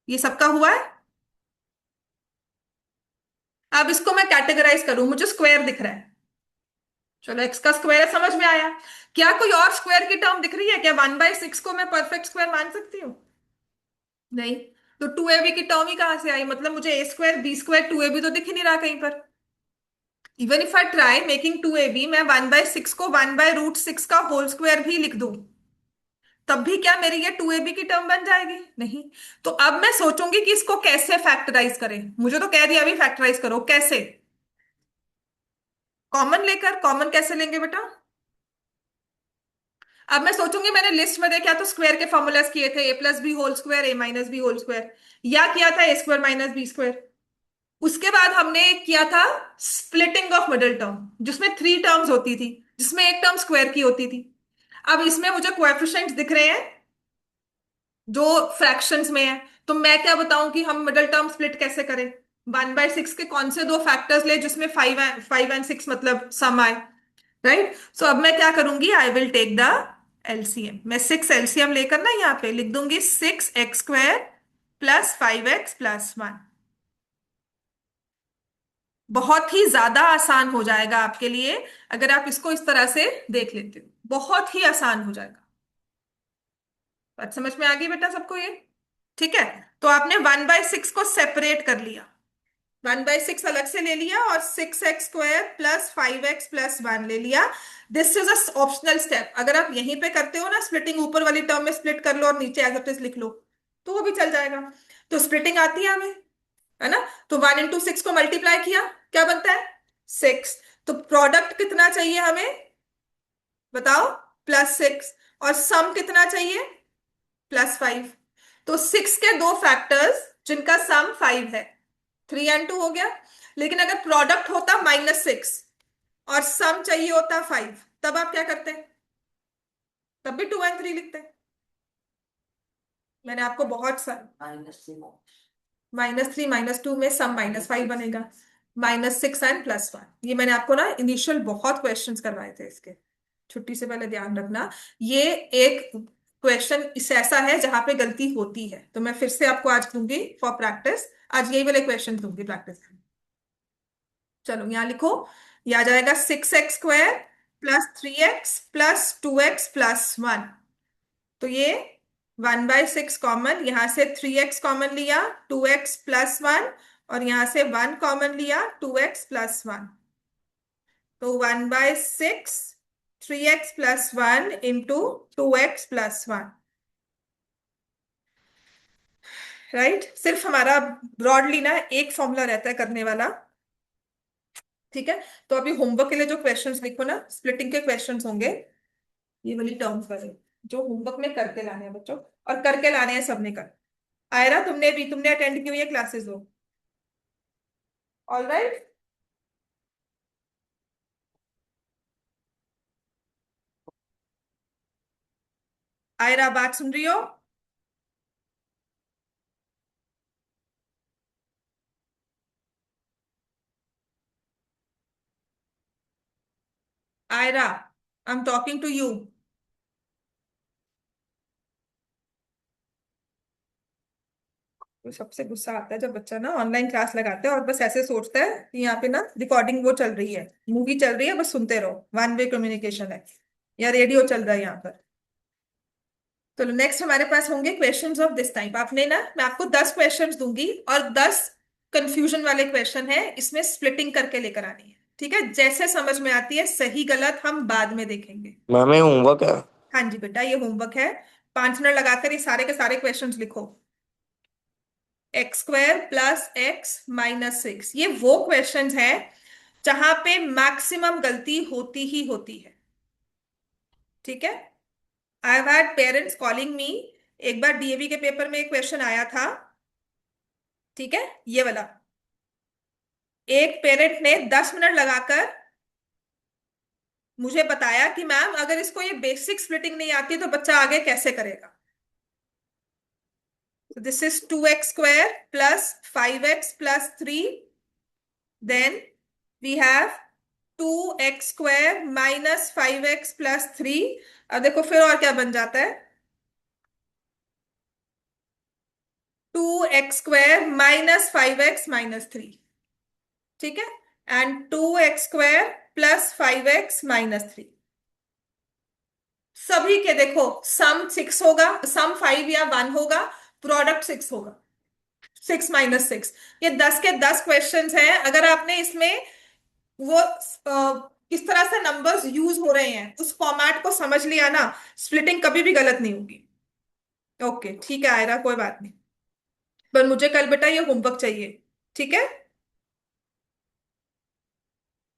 ये सबका हुआ है। अब इसको मैं कैटेगराइज करूं, मुझे स्क्वायर दिख रहा है, चलो एक्स का स्क्वायर समझ में आया। क्या कोई और स्क्वायर की टर्म दिख रही है क्या, 1/6 को मैं परफेक्ट स्क्वायर मान सकती हूँ? नहीं। तो 2ab की टर्म ही कहां से आई, मतलब मुझे a² b² 2ab तो दिख ही नहीं रहा कहीं पर। Even if I try making 2ab, मैं 1/6 को 1/√6 का होल स्क्वायर भी लिख दूं तब भी क्या मेरी ये 2ab की टर्म बन जाएगी? नहीं। तो अब मैं सोचूंगी कि इसको कैसे फैक्टराइज करें, मुझे तो कह दिया अभी फैक्टराइज करो, कैसे? कॉमन लेकर। कॉमन कैसे लेंगे बेटा? अब मैं सोचूंगी मैंने लिस्ट में देखा तो स्क्वायर के फॉर्मूलाज किए थे, a+b whole square, a-b whole square, या किया था a² माइनस बी स्क्वायर। उसके बाद हमने एक किया था स्प्लिटिंग ऑफ मिडिल टर्म, जिसमें 3 टर्म्स होती थी, जिसमें एक टर्म स्क्वायर की होती थी। अब इसमें मुझे कोएफिशिएंट्स दिख रहे हैं जो फ्रैक्शंस में है, तो मैं क्या बताऊं कि हम मिडिल टर्म स्प्लिट कैसे करें। 1/6 के कौन से दो फैक्टर्स ले जिसमें 5 एंड 6 मतलब सम आए, राइट। सो अब मैं क्या करूंगी, I will take the LCM. मैं 6 एलसीएम लेकर ना यहाँ पे लिख दूंगी 6x² प्लस 5x+1। बहुत ही ज्यादा आसान हो जाएगा आपके लिए अगर आप इसको इस तरह से देख लेते हो, बहुत ही आसान हो जाएगा। बात समझ में आ गई बेटा सबको ये? ठीक है, तो आपने 1/6 को सेपरेट कर लिया, 1/6 अलग से ले लिया और 6x² प्लस 5x+1 ले लिया। This is a optional step. अगर आप यहीं पे करते हो ना स्प्लिटिंग, ऊपर वाली टर्म में स्प्लिट कर लो और नीचे एज इट इज लिख लो, तो वो भी चल जाएगा। तो स्प्लिटिंग आती है हमें, है ना। तो 1 × 6 को मल्टीप्लाई किया, क्या बनता है? 6। तो प्रोडक्ट कितना चाहिए हमें, बताओ? +6। और सम कितना चाहिए? +5। तो 6 के दो फैक्टर्स जिनका सम 5 है, 3 और 2 हो गया। लेकिन अगर प्रोडक्ट होता -6 और सम चाहिए होता 5, तब आप क्या करते? तब भी 2 और 3 लिखते। मैंने आपको बहुत सारा -3 -2 में सम -5 बनेगा, -6 एंड +1। ये मैंने आपको ना इनिशियल बहुत क्वेश्चंस करवाए थे इसके, छुट्टी से पहले ध्यान रखना। ये एक क्वेश्चन इस ऐसा है जहां पे गलती होती है, तो मैं फिर से आपको आज दूंगी फॉर प्रैक्टिस। आज यही वाले क्वेश्चन दूंगी प्रैक्टिस। चलो यहाँ लिखो, ये आ जाएगा 6x² +3x+2x+1। तो ये 1/6 कॉमन, यहां से 3x कॉमन लिया, 2x+1, और यहां से 1 कॉमन लिया, 2x+1। तो 1/6 3x+1 इंटू 2x+1, राइट। सिर्फ हमारा ब्रॉडली ना एक फॉर्मूला रहता है करने वाला, ठीक है। तो अभी होमवर्क के लिए जो क्वेश्चंस लिखो ना, स्प्लिटिंग के क्वेश्चंस होंगे, ये वाली टर्म्स वाले जो होमवर्क में करके लाने हैं बच्चों, और करके लाने हैं सबने कर। आयरा तुमने भी, तुमने अटेंड की हुई है क्लासेस हो? All right. आयरा बात सुन रही हो? Aira, I am talking to you. तो सबसे गुस्सा आता है जब बच्चा ना ऑनलाइन क्लास लगाता है और बस ऐसे सोचता है कि यहाँ पे ना रिकॉर्डिंग वो चल रही है, मूवी चल रही है, बस सुनते रहो, वन वे कम्युनिकेशन है, या रेडियो चल रहा है यहाँ पर। चलो नेक्स्ट हमारे पास होंगे क्वेश्चंस ऑफ दिस टाइप। आपने ना, मैं आपको 10 क्वेश्चंस दूंगी और 10 कंफ्यूजन वाले क्वेश्चन है, इसमें स्प्लिटिंग करके लेकर आनी है, ठीक है। जैसे समझ में आती है, सही गलत हम बाद में देखेंगे।
मैम ये होमवर्क है।
हाँ जी बेटा, ये होमवर्क है। 5 मिनट लगाकर ये सारे के सारे क्वेश्चंस लिखो। x² + x - 6, ये वो क्वेश्चंस हैं जहां पे मैक्सिमम गलती होती ही होती है, ठीक है। I have had parents calling me. एक बार डीएवी के पेपर में एक क्वेश्चन आया था, ठीक है, ये वाला। एक पेरेंट ने 10 मिनट लगाकर मुझे बताया कि मैम अगर इसको ये बेसिक स्प्लिटिंग नहीं आती तो बच्चा आगे कैसे करेगा। So this is 2x² +5x+3, then we have 2x² -5x+3। अब देखो फिर और क्या बन जाता है, 2x² -5x - 3, ठीक है, एंड 2x² +5x - 3। सभी के देखो सम 6 होगा, सम 5 या 1 होगा, प्रोडक्ट 6 होगा, 6 - 6। ये 10 के 10 क्वेश्चंस हैं। अगर आपने इसमें वो किस तरह से नंबर्स यूज हो रहे हैं उस फॉर्मेट को समझ लिया ना, स्प्लिटिंग कभी भी गलत नहीं होगी। ओके ठीक है आयरा, कोई बात नहीं, पर मुझे कल बेटा ये होमवर्क चाहिए, ठीक है।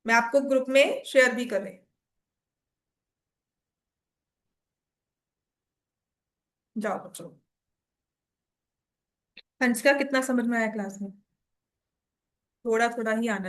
मैं आपको ग्रुप में शेयर भी कर रही हूँ। जाओ बच्चों। हंसिका कितना समझ में आया क्लास में? थोड़ा थोड़ा ही आना